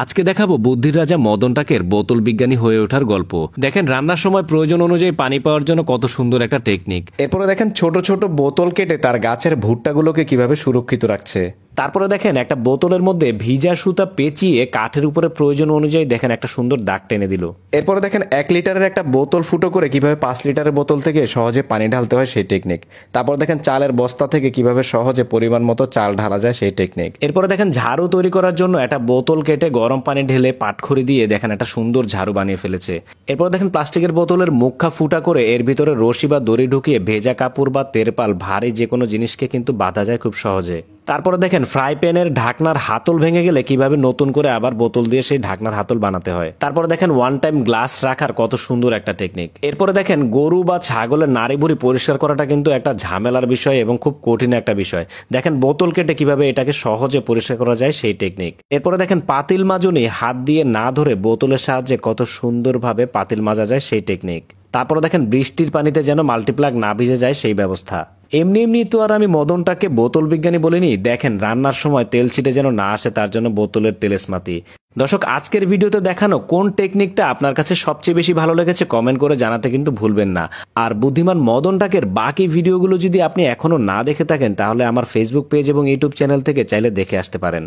আজকে দেখাবো বুদ্ধির রাজা মদন টাকের বোতল বিজ্ঞানী হয়ে ওঠার গল্প। দেখেন রান্নার সময় প্রয়োজন অনুযায়ী পানি পাওয়ার জন্য কত সুন্দর একটা টেকনিক। এরপরে দেখেন ছোট ছোট বোতল কেটে তার গাছের ভুট্টাগুলোকে কিভাবে সুরক্ষিত রাখছে। তারপরে দেখেন একটা বোতলের মধ্যে ভিজা সুতা পেঁচিয়ে কাঠের উপরে প্রয়োজন অনুযায়ী দেখেন একটা সুন্দর দাগ টেনে দিল। এরপরে দেখেন 1 লিটারের একটা বোতল ফুটো করে কিভাবে 5 লিটারের বোতল থেকে সহজে পানি ঢালতে হয় সেই টেকনিক। তারপর দেখেন চালের বস্তা থেকে কিভাবে সহজে পরিমাণ মতো চাল ঢালা যায় সেই টেকনিক। এরপরে দেখেন ঝাড়ু তৈরি করার জন্য একটা বোতল কেটে গরম পানি ঢেলে পাটখড়ি দিয়ে দেখেন একটা সুন্দর ঝাড়ু বানিয়ে ফেলেছে। এরপর দেখেন প্লাস্টিকের বোতলের মুখা ফুটা করে এর ভিতরে রশি বা দড়ি ঢুকিয়ে ভেজা কাপড় বা তেরপাল ভারী যে কোনো জিনিসকে কিন্তু বাঁধা যায় খুব সহজে। তারপরে দেখেন ফ্রাই প্যানের ঢাকনার হাতল ভেঙে গেলে কিভাবে নতুন করে আবার বোতল দিয়ে সেই ঢাকনার হাতল বানাতে হয়। তারপরে দেখেন ওয়ান টাইম গ্লাস রাখার কত সুন্দর একটা টেকনিক। এরপরে দেখেন গরু বা ছাগলের নাড়ি ভুঁড়ি পরিষ্কার করাটা কিন্তু একটা ঝামেলার বিষয় এবং খুব কঠিন একটা বিষয়। দেখেন বোতল কেটে কিভাবে এটাকে সহজে পরিষ্কার করা যায় সেই টেকনিক। এরপরে দেখেন পাতিল মাজনি হাত দিয়ে না ধরে বোতলের সাহায্যে কত সুন্দরভাবে পাতিল মাজা যায় সেই টেকনিক। তারপরে দেখেন বৃষ্টির পানিতে যেন মাল্টিপ্লাগ না ভিজে যায় সেই ব্যবস্থা। এমনি এমনি তো আর আমি মদনটাকে বোতল বিজ্ঞানী বলিনি। দেখেন রান্নার সময় তেল ছিটে যেন না আসে তার জন্য বোতলের তেলেসমাতি। দর্শক আজকের ভিডিওতে দেখানো কোন টেকনিকটা আপনার কাছে সবচেয়ে বেশি ভালো লেগেছে কমেন্ট করে জানাতে কিন্তু ভুলবেন না। আর বুদ্ধিমান মদন টাকের বাকি ভিডিওগুলো যদি আপনি এখনো না দেখে থাকেন তাহলে আমার ফেসবুক পেজ এবং ইউটিউব চ্যানেল থেকে চাইলে দেখে আসতে পারেন।